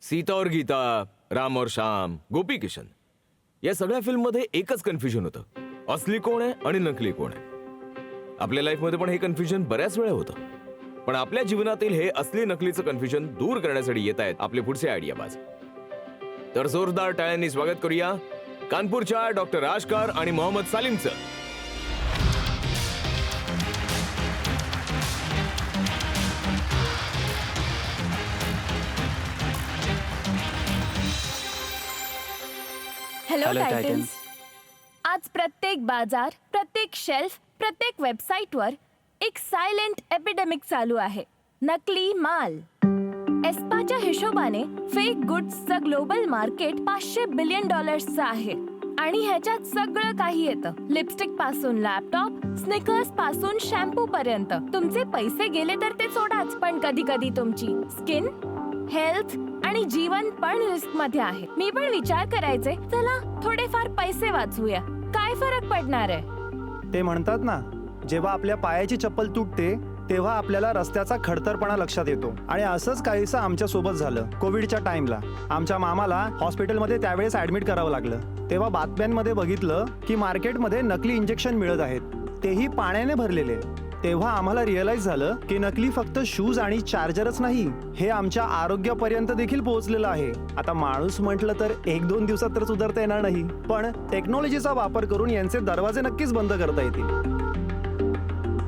सीता और गीता, राम और श्याम, गोपी किशन या सगळ्या फिल्म मध्ये एकच कन्फ्युजन होतं, असली कोण आहे आणि नकली कोण आहे. आपल्या लाईफ मध्ये पण हे कन्फ्युजन बऱ्याच वेळा होतं. पण आपल्या जीवनातील हे असली नकलीचं कन्फ्युजन दूर करण्यासाठी येत आहेत आपले पुढचे आयडियाबाज. तर जोरदार टाळ्यांनी स्वागत करूया कानपूरच्या डॉक्टर राजकर आणि मोहम्मद सालिमचं. Hello Titans. आज प्रत्येक बाजार, प्रत्येक शेल्फ, प्रत्येक वेबसाईटवर एक सायलेंट एपिडेमिक चालू आहे, नकली माल. एस्पाच्या हिशोबाने फेक गुड्सचं ग्लोबल मार्केट $500 बिलियन आहे आणि ह्याच्यात सगळं काही येतं. लिपस्टिक पासून लॅपटॉप, स्निकर्स पासून शॅम्पू पर्यंत. तुमचे पैसे गेले तर ते सोडाच, पण कधी कधी तुमची स्किन, हेल्थ आणि जीवन पण रिस्क मध्ये आहे. मी पण विचार करायचे, चला थोडेफार पैसे वाचवूया, काय फरक पडणार आहे. ते म्हणतात ना, जेव्हा आपल्या पायाची चप्पल तुटते तेव्हा आपल्याला रस्त्याचा खडतरपणा लक्षात येतो. आणि असंच काहीसं आमच्या सोबत झालं. कोविडच्या टाइमला आमच्या मामाला हॉस्पिटलमध्ये त्यावेळेस ऍडमिट करावं लागलं. तेव्हा बातम्यांमध्ये बघितलं की मार्केटमध्ये नकली इंजेक्शन मिळत आहेत, तेही पाण्याने भरलेले. तेव्हा आम्हाला रिअलाइज झालं की नकली फक्त शूज आणि चार्जरच नाही, हे आमच्या आरोग्यापर्यंत देखील पोहोचलेलं आहे. आता माणूस म्हटलं तर 1-2 दिवसात तर सुधारता येणार नाही, पण टेक्नॉलॉजीचा वापर करून यांचे दरवाजे नक्कीच बंद करता येतील.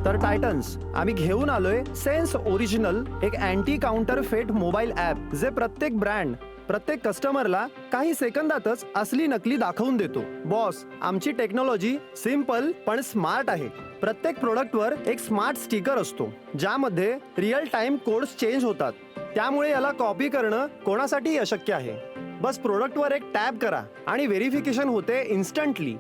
तर टायटन्स, आम्ही घेऊन आलोय सेन्स ओरिजिनल, एक अँटी काउंटरफेट मोबाईल ॲप जे प्रत्येक ब्रँड, प्रत्येक कस्टमरला काही सेकंदातच असली नकली दाखवून देतो. बॉस, आमची टेक्नॉलॉजी सिंपल पण स्मार्ट आहे. प्रत्येक प्रोडक्टवर एक स्मार्ट स्टिकर असतो ज्यामध्ये रिअल टाइम कोड्स चेंज होतात. त्यामुळे याला कॉपी करणं कोणासाठीही अशक्य आहे. बस प्रोडक्टवर एक टॅप करा आणि व्हेरिफिकेशन होते इन्स्टंटली.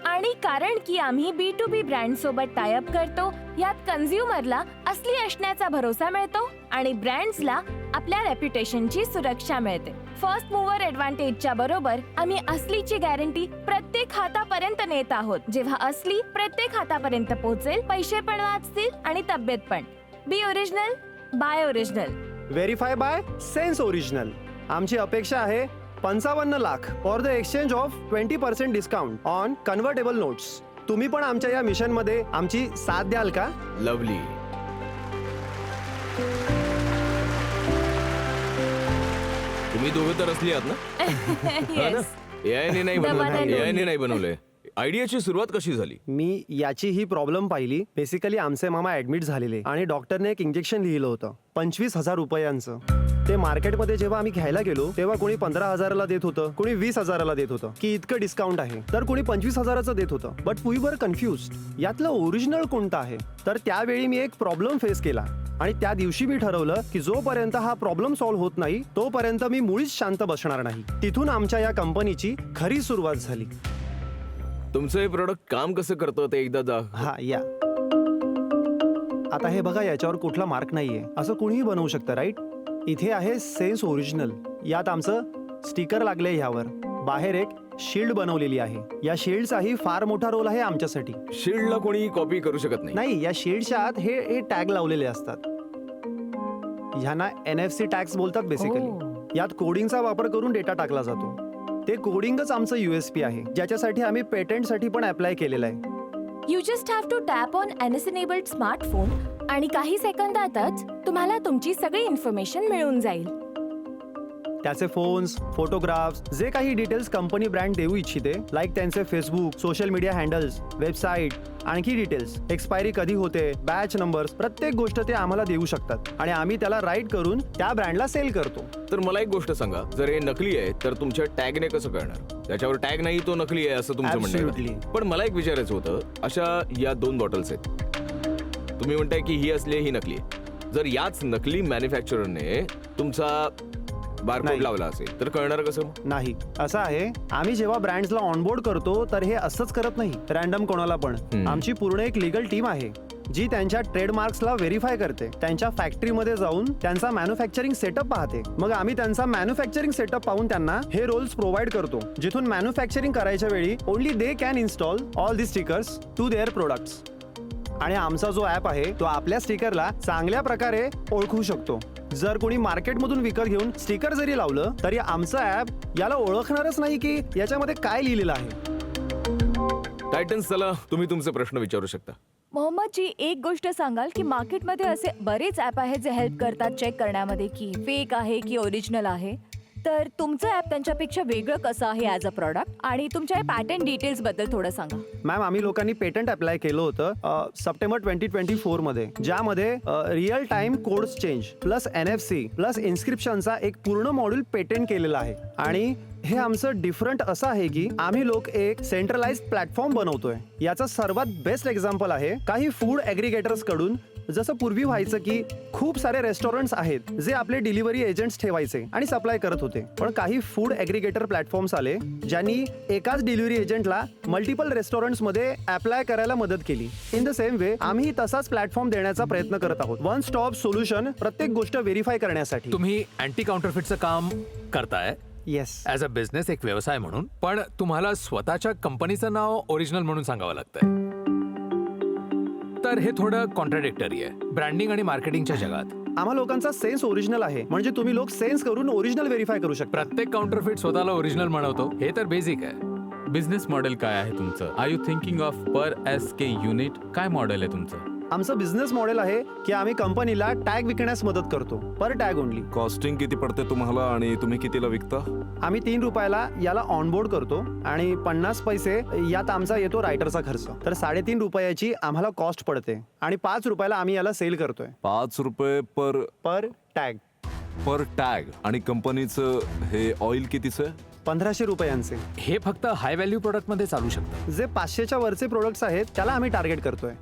आणि कारण की आम्ही B2B ब्रँड सोबत टायअप करतो, यात कन्झ्युमरला असली असण्याचा भरोसा मिळतो आणि ब्रँड्सला आपल्या रेप्युटेशनची सुरक्षा मिळते. फर्स्ट मूव्हर ऍडव्हान्टेजच्या बरोबर आम्ही असलीची गॅरंटी प्रत्येक हातापर्यंत नेत आहोत. जेव्हा असली प्रत्येक हातापर्यंत पोहोचेल, पैसे पण वाचतील आणि तब्येत पण. Be original, buy original. Verify by sense original. आमची अपेक्षा आहे 55 lakh for the exchange of 20% discount on convertible notes. तुम्ही पण आमच्या या मिशन मध्ये आमची साथ द्याल का? लवली. तुम्ही दोघं तर असली आहात ना? Yes. एआयने नाही बनवलंय, एआयने नाही बनवलंय. आयडियाची सुरुवात कशी झाली? मी याची ही प्रॉब्लेम पाहिली. बेसिकली आमचे मामा ऍडमिट झालेले आणि डॉक्टरने एक इंजेक्शन लिहिलं होतं 25,000 रुपयांचं. ते मार्केटमध्ये जेव्हा आम्ही घ्यायला गेलो तेव्हा कोणी 15,000ला देत होतं, कोणी 20,000ला देत होतं की इतकं डिस्काउंट आहे, तर कोणी 25,000चं देत होतं. बट वी वर कन्फ्युज्ड, यातलं ओरिजिनल कोणतं आहे. तर त्यावेळी मी एक प्रॉब्लेम फेस केला आणि त्या दिवशी मी ठरवलं की जोपर्यंत हा प्रॉब्लेम सॉल्व्ह होत नाही तोपर्यंत मी मुळीच शांत बसणार नाही. तिथून आमच्या या कंपनीची खरी सुरुवात झाली. तुमचं हे प्रोडक्ट काम कसं करतं ते एकदा हा या. आता हे बघा, याच्यावर कुठला मार्क नाहीये, असं कुणीही बनवू शकतं, राईट? इथे आहे सेन्स ओरिजिनल. यात आमचं स्टिकर लागले. ह्यावर बाहेर एक शिल्ड बनवलेली आहे. या शिल्डचाही फार मोठा रोल आहे आमच्यासाठी. शिल्डला कोणी कॉपी करू शकत नाही. या शिल्डच्या आत हे टॅग लावलेले असतात. ह्यांना NFC टॅग्स बोलतात बेसिकली. यात कोडिंगचा वापर करून डेटा टाकला जातो. ते कोडिंगच आमचं USP आहे, ज्याच्यासाठी आम्ही पेटंटसाठी पण अप्लाय केलेलं आहे. You just have to tap on NS-enabled smartphone आणि काही सेकंदातच तुम्हाला तुमची सगळी इन्फॉर्मेशन मिळून जाईल. त्याचे फोन्स, फोटोग्राफ्स, जे काही डिटेल्स कंपनी ब्रँड देऊ इच्छिते, लाईक त्यांचे Facebook, social media handles, website, आणखी डिटेल्स, एक्सपायरी कधी होते, बॅच नंबर्स, प्रत्येक गोष्ट ते आम्हाला देऊ शकतात आणि आम्ही त्याला राईट करून त्या ब्रँडला सेल करतो. तर मला एक गोष्ट सांगा, जर हे नकली आहे तर तुमच्या टॅगने कसं कळणार? त्याच्यावर टॅग नाही तो नकली आहे असं तुमचं म्हणणं आहे. पण मला एक विचारायचं होतं, अशा या 2 बॉटल्स आहेत, तुम्ही म्हणताय की ही असली ही नकली आहे. जर याच नकली मॅन्युफॅक्चररने तुमचा बारकोड लावला असेल तर कळणार कसं? नाही, असं आहे, आम्ही जेव्हा ब्रँड्सला ऑनबोर्ड करतो तर हे असंच करत नाही रॅन्डम कोणाला पण. आमची पूर्ण एक लीगल टीम आहे जी त्यांच्या ट्रेडमार्क्सला व्हेरीफाय करते. त्यांच्या फॅक्टरीमध्ये जाऊन त्यांचा मॅन्युफॅक्चरिंग सेटअप पाहते. मग आम्ही त्यांचा मॅन्युफॅक्चरिंग सेटअप पाहून त्यांना हे रोल्स प्रोव्हाइड करतो, जिथून मॅन्युफॅक्चरिंग करायच्या वेळी only they can install all the stickers to their products. आणि आमचा जो ॲप आहे तो आपल्या स्टिकरला चांगल्या प्रकारे ओळखू शकतो. जर कोणी मार्केटमधून विकत घेऊन स्टिकर जरी लावलं तरी आमचं ॲप याला ओळखणारच नाही की याच्यामध्ये काय लिहिलेलं आहे. टायटन्स, चला तुम्ही तुमचे प्रश्न विचारू शकता. मोहम्मदजी, एक गोष्ट सांगाल की मार्केटमध्ये असे बरेच ॲप आहेत जे हेल्प करतात चेक करण्यामध्ये की फेक आहे की ओरिजिनल आहे. तर तुमचं ॲप त्यांच्यापेक्षा वेगळं कसं आहे ॲज अ प्रॉडक्ट, आणि तुमच्या पॅटर्न डिटेल्स बद्दल थोडं सांगा. मॅम, आम्ही लोकांनी पेटंट अप्लाय केलं होतं सप्टेंबर 2024 मध्ये, ज्यामध्ये real time codes change plus NFC plus इन्स्क्रिप्शनचा एक पूर्ण मॉड्यूल पेटंट केलेला आहे. आणि हे आमचं डिफरंट असं आहे की आम्ही लोक एक सेंट्रलाइज प्लॅटफॉर्म बनवतोय. याचा सर्वात बेस्ट एक्झाम्पल आहे काही फूड ॲग्रिगेटर्स कडून. जसं पूर्वी व्हायचं की खूप सारे रेस्टॉरंट्स आहेत जे आपले डिलिव्हरी एजंट्स ठेवायचे आणि सप्लाय करत होते, पण काही फूड ॲग्रिगेटर प्लॅटफॉर्म्स आले ज्यांनी एकाच डिलिव्हरी एजंटला मल्टिपल रेस्टॉरंट्स मध्ये अप्लाय करायला मदत केली. इन द सेम वे आम्ही तसाच प्लॅटफॉर्म देण्याचा प्रयत्न करत आहोत, वन स्टॉप सोल्युशन प्रत्येक गोष्ट व्हेरीफाय करण्यासाठी. तुम्ही अँटी काउंटरफिटचं काम करताय येस. ॲज अ बिझनेस, एक व्यवसाय म्हणून, पण तुम्हाला स्वतःच्या कंपनीचं नाव ओरिजिनल म्हणून सांगावं लागतंय. तर हे थोडं कॉन्ट्राडिक्टरी आहे ब्रँडिंग आणि मार्केटिंगच्या जगात. आम्हा लोकांचा सेन्स ओरिजिनल आहे, म्हणजे तुम्ही लोक सेन्स करून ओरिजिनल व्हेरीफाय करू शकता. प्रत्येक काउंटरफिट स्वतःला ओरिजिनल म्हणवतो, हे तर बेसिक आहे. बिझनेस मॉडेल काय आहे तुमचं? Are you thinking of per SK unit? काय मॉडेल आहे तुमचं? आमचं बिझनेस मॉडेल आहे की आम्ही कंपनीला टॅग विकण्यास मदत करतो, पर टॅग ओनली. कॉस्टिंग किती पडते तुम्हाला आणि तुम्ही कितीला विकता? आम्ही 3 रुपयाला याला ऑनबोर्ड करतो आणि 50 पैसे यात आमचा येतो रायटरचा खर्च. तर 3.5 रुपयाची आम्हाला कॉस्ट पडते आणि 5 रुपयाला आम्ही याला सेल करतोय. 5 रुपये पर टॅग. आणि कंपनीचं हे ऑइल कितीचं आहे? 1500 रुपयांचे. हे फक्त हाय व्हॅल्यू प्रोडक्टमध्ये चालू शकतं. जे 500च्या वरचे प्रोडक्ट्स आहेत त्याला आम्ही टार्गेट करतोय.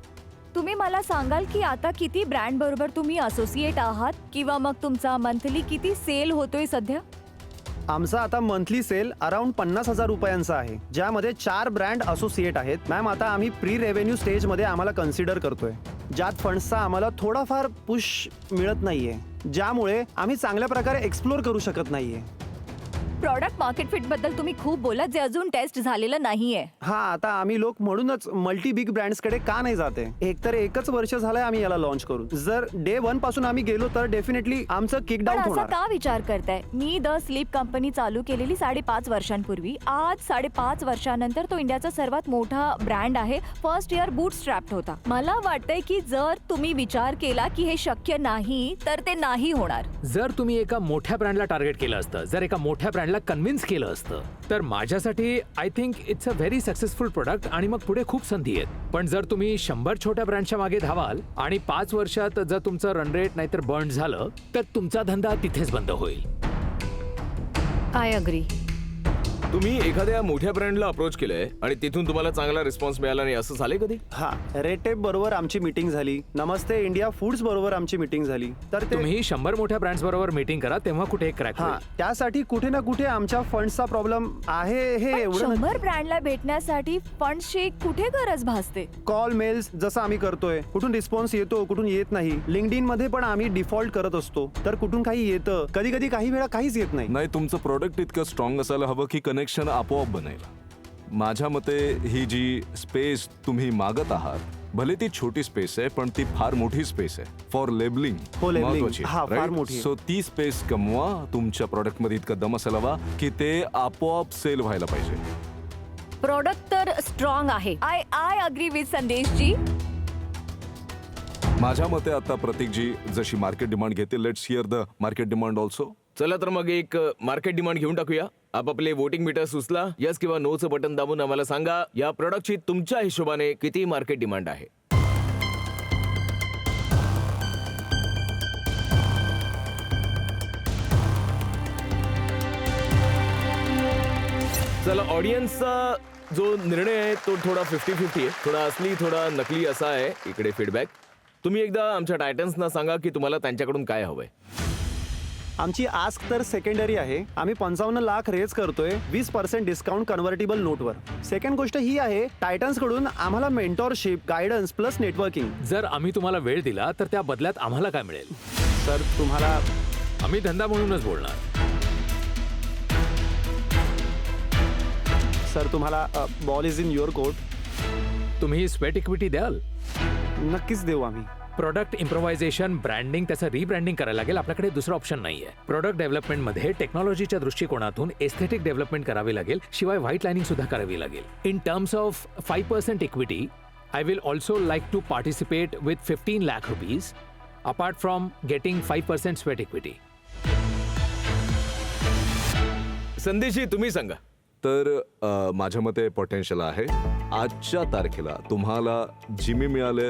तुम्ही मला सांगाल की आता किती ब्रँड बरोबर तुम्ही असोसिएट आहात, किंवा मग तुमचा मंथली किती सेल होतोय सध्या? आमचा आता मंथली सेल अराउंड 50,000 रुपयांचा आहे, ज्यामध्ये 4 ब्रँड असोसिएट आहेत. मॅम, आता आम्ही प्री रेव्हेन्यू स्टेजमध्ये आम्हाला कन्सिडर करतोय, ज्यात फंड्सचा आम्हाला थोडाफार पुश मिळत नाहीये, ज्यामुळे आम्ही चांगल्या प्रकारे एक्सप्लोर करू शकत नाहीये. प्रॉडक्ट मार्केट फिट बद्दल तुम्ही खूप बोलत, जे अजून टेस्ट झालेलं नाहीये. हा, आता आम्ही लोक म्हणूनच मल्टी बिग ब्रँड्स कडे का नाही जाते. एकच वर्ष झालंय आम्ही याला लॉन्च करून. जर डे 1 पासून आम्ही गेलो तर डेफिनेटली आमचं पण किकडाऊन असा होणार. का विचार करताय? मी द स्लीप कंपनी चालू केलेली 5.5 वर्षांपूर्वी. आज 5.5 वर्षानंतर तो इंडियाचा सर्वात मोठा ब्रँड आहे. फर्स्ट इयर बूट स्ट्रॅप्ड होता. मला वाटतंय की जर तुम्ही विचार केला की हे शक्य नाही तर ते नाही होणार. जर तुम्ही एका मोठ्या ब्रँडला टार्गेट केलं असतं, जर एका मोठ्या ब्रँडला कन्व्हिन्स केलं असतं, तर माझ्यासाठी I think it's a very successful product आणि मग पुढे खूप संधी आहेत. पण जर तुम्ही 100 छोट्या ब्रँडच्या मागे धावाल आणि 5 वर्षात जर तुमचं रन रेट नाहीतर बर्न झालं, तर तुमचा धंदा तिथेच बंद होईल. I agree. तुम्ही एखाद्या मोठ्या ब्रँडला अप्रोच केलंय आणि तिथून तुम्हाला चांगला रिस्पॉन्स मिळाला नाही, असं झालंय कधी? हा, रेड टेप बरोबर आमची मीटिंग झाली, नमस्ते इंडिया फूड्स बरोबर आमची मीटिंग झाली. तर ते तुम्ही 100 मोठ्या ब्रँड्स बरोबर मीटिंग करा, तेव्हा कुठे क्रॅक हा, त्यासाठी कुठे ना कुठे आमच्या फंड्सचा प्रॉब्लेम आहे. हे एवढं 100 ब्रँडला भेटण्यासाठी फंड्सची कुठे गरज भासते? कॉल मेल्स जसं आम्ही करतोय, कुठून रिस्पॉन्स येतो कुठून येत नाही. लिंक्डइन मध्ये पण आम्ही डिफॉल्ट करत असतो, तर कुठून काही येतं, कधी कधी काही वेळा काहीच येत नाही. नाही, तुमचं प्रोडक्ट इतकं स्ट्रॉंग असायला हवं की कनेक्शन आपोआप बनेल. माझ्या मते ही जी स्पेस तुम्ही मागत आहात, भले ती छोटी स्पेस आहे पण ती फार मोठी स्पेस आहे फॉर लेबलिंग. हो, labeling. हा, फार मोठी आहे. सो ती स्पेस कमवा. तुमच्या प्रोडक्ट मध्ये इतका दम असायला हवा की ते आपोआप सेल व्हायला पाहिजे. प्रोडक्ट तर स्ट्रॉंग आहे. आय अग्री विथ संदेशजी. माझ्या मते आता प्रतीकजी जशी मार्केट डिमांड घेते, let's hear the market demand also. चला तर मग एक मार्केट डिमांड घेऊन टाकूया. आपापले वोटिंग मीटर सुचला, यस किंवा नोचं बटन दाबून आम्हाला सांगा या प्रोडक्टची तुमच्या हिशोबाने किती मार्केट डिमांड आहे. चला, ऑडियन्सचा जो निर्णय आहे तो थोडा 50-50 आहे. थोडा असली थोडा नकली असा आहे. इकडे फीडबॅक. तुम्ही एकदा आमच्या टायटन्सना सांगा की तुम्हाला त्यांच्याकडून काय हवंय. आमची आस्क तर सेकंडरी आहे. आम्ही 55 लाख रेज करतोय 20% डिस्काउंट कन्व्हर्टेबल नोटवर. सेकंड गोष्ट ही आहे, टायटन्स कडून आम्हाला मेंटॉरशिप, गायडन्स प्लस नेटवर्किंग. जर आम्ही तुम्हाला वेळ दिला तर त्या बदल्यात आम्हाला काय मिळेल? सर, तुम्हाला आम्ही धंदा म्हणूनच बोलणार. सर, तुम्हाला ball is in your court. तुम्ही स्वेट इक्विटी द्याल? नक्कीच देऊ आम्ही. प्रोडक्ट इम्प्रोव्हायझेशन, ब्रँडिंग, त्याचं रिब्रँडिंग करायला लागेल. आपल्याकडे दुसरा ऑप्शन नाही आहे. प्रोडक्ट डेव्हलपमेंटमध्ये टेक्नॉलॉजीच्या दृष्टिकोनातून एस्थेटिक डेव्हलपमेंट करावी लागेल, शिवाय व्हाईट लाईनिंग सुद्धा करावी लागेल. In terms of 5% equity, I will also like to participate with 15 lakh rupees apart from getting 5% sweat equity. संदेशजी तुम्ही सांगा. तर माझ्या मते पोटेन्शियल आहे. आजच्या तारखेला तुम्हाला जिमी मिळाले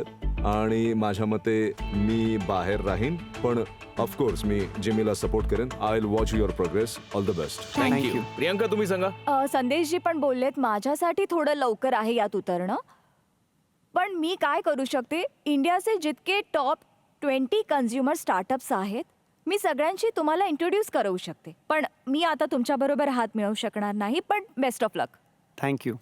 आणि माझ्या मते मी बाहेर राहीन, पण ऑफकोर्स मी जिमीला सपोर्ट करेन. I will watch your progress. All the best. Thank you. Priyanka तुम्ही सांगा. संदेशजी पण बोललेत माझ्यासाठी थोडं लवकर आहे यात उतरणं, पण मी काय करू शकते. इंडियाचे जितके टॉप 20 कन्झ्युमर स्टार्टअप्स आहेत, मी सगळ्यांशी तुम्हाला इंट्रोड्यूस करू शकते. पण मी आता तुमच्याबरोबर हात मिळवू शकणार नाही, पण बेस्ट ऑफ लक. थँक्यू.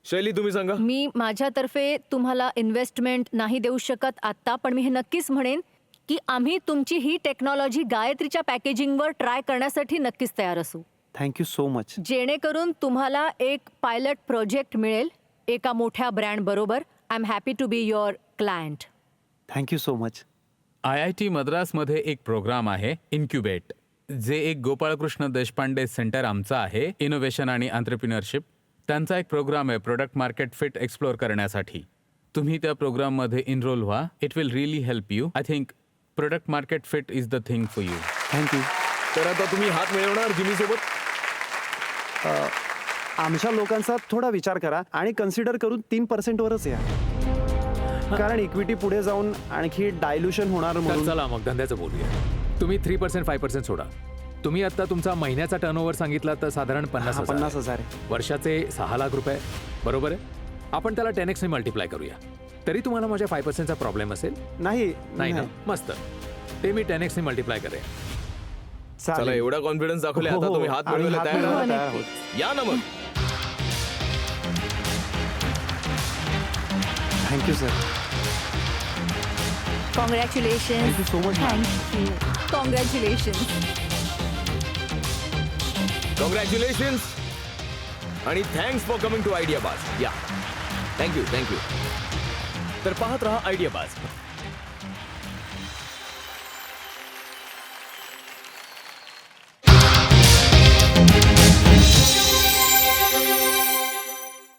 शैली तुम्ही सांगा. मी माझ्यातर्फे तुम्हाला इन्व्हेस्टमेंट नाही देऊ शकत आत्ता, पण मी हे नक्कीच म्हणेन की आम्ही तुमची ही टेक्नॉलॉजी गायत्रीच्या पॅकेजिंगवर ट्राय करण्यासाठी नक्कीच तयार असू, थँक्यू सो मच. जेणेकरून तुम्हाला एक पायलट प्रोजेक्ट मिळेल एका मोठ्या ब्रँड बरोबर. I am happy to be your client. Thank you so much. IIT मद्रासमध्ये एक प्रोग्राम आहे इन्क्युबेट, जे एक गोपाळकृष्ण देशपांडे सेंटर आमचं आहे इनोव्हेशन आणि एंटरप्रिनरशिप. त्यांचा एक प्रोग्राम आहे प्रोडक्ट मार्केट फिट एक्सप्लोर करण्यासाठी. तुम्ही त्या प्रोग्राममध्ये इनरोल व्हा. It will really help you. I think product market fit is the thing for you. Thank you. तर आता तुम्ही हात मिळवणार जिमी सोबत. आमच्या लोकांचा थोडा विचार करा आणि कन्सिडर करून 3% वरच या, कारण इक्विटी पुढे जाऊन आणखी डायल्युशन होणार तर म्हणून. चला मग धंद्याचं बोलूया. तुम्ही 3% 5% सोडा. तुम्ही आता तुमचा महिन्याचा टर्नओव्हर सांगितला तर साधारण 50,000 आहे. वर्षाचे 6 लाख रुपये, बरोबर आहे. आपण त्याला 10x ने मल्टिप्लाय करूया. तरी तुम्हाला माझ्या 5%चा प्रॉब्लेम असेल नाही नाही ना? मस्त. ते मी 10x ने मल्टिप्लाय करेन. चला, चालेल. एवढा कॉन्फिडन्स दाखवले. आता हो, हो. तुम्ही हात आम्ही मिळवायला हात तयार मिळवायला आहात? तयार आहोत. या ना मग. Thank you sir. Congratulation. Thank you so much. Thank you. Congratulation. Congratulations आणि thanks for coming to idea Baaz. या थँक्यू. तर पाहत रहा आयडिया बाज.